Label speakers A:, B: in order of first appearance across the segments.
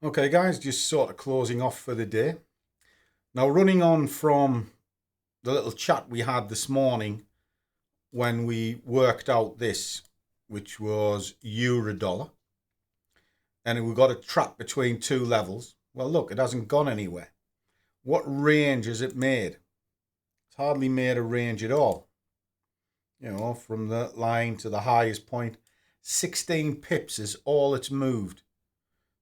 A: Okay guys, just sort of closing off for the day. Now running on from the little chat we had this morning when we worked out this, which was euro dollar, and we got a trap between two levels. Well look, it hasn't gone anywhere. What range has it made? It's hardly made a range at all. You know, from the line to the highest point, 16 pips is all it's moved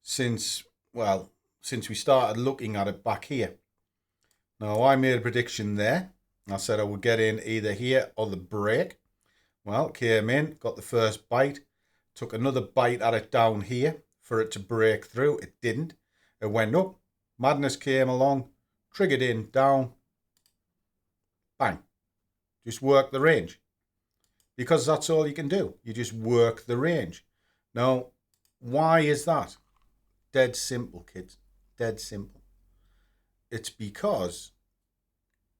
A: since we started looking at it back here. Now, I made a prediction there. I said I would get in either here or the break. Well, came in, got the first bite, took another bite at it down here for it to break through. It didn't. It went up. Madness came along, triggered in, down, bang. Just work the range. Because that's all you can do. You just work the range. Now, why is that? Dead simple, kids. Dead simple. It's because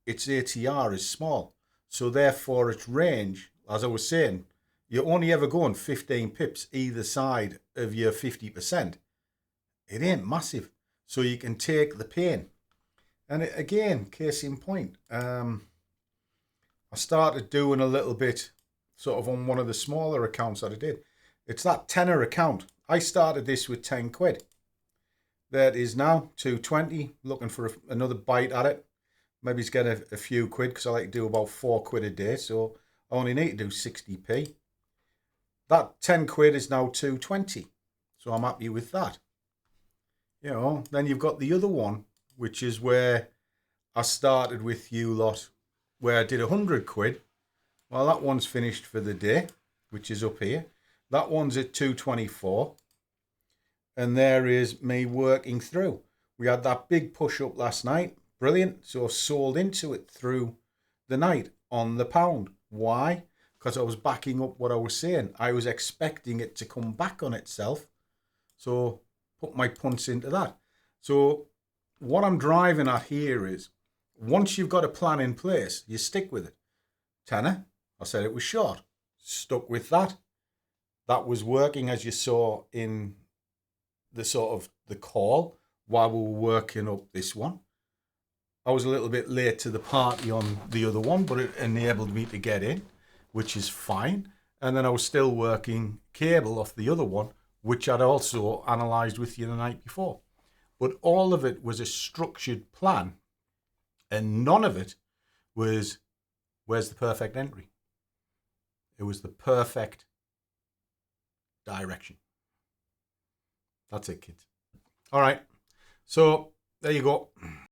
A: its ATR is small. So therefore its range, as I was saying, you're only ever going 15 pips either side of your 50%. It ain't massive. So you can take the pain. And again, case in point, I started doing a little bit sort of on one of the smaller accounts that I did. It's that tenner account. I started this with 10 quid. That is now 220, looking for another bite at it. Maybe it's get a few quid because I like to do about 4 quid a day, so I only need to do 60p. That 10 quid is now 220, so I'm happy with that. You know, then you've got the other one, which is where I started with you lot, where I did 100 quid. Well, that one's finished for the day, which is up here. That one's at 224. And there is me working through. We had that big push up last night. Brilliant. So I sold into it through the night on the pound. Why? Because I was backing up what I was saying. I was expecting it to come back on itself. So put my punts into that. So what I'm driving at here is once you've got a plan in place, you stick with it. Tenner, I said it was short. Stuck with that. That was working, as you saw in the sort of the call while we were working up this one. I was a little bit late to the party on the other one, but it enabled me to get in, which is fine. And then I was still working cable off the other one, which I'd also analysed with you the night before. But all of it was a structured plan, and none of it was, where's the perfect entry? It was the perfect direction. That's it, kids. All right. So there you go.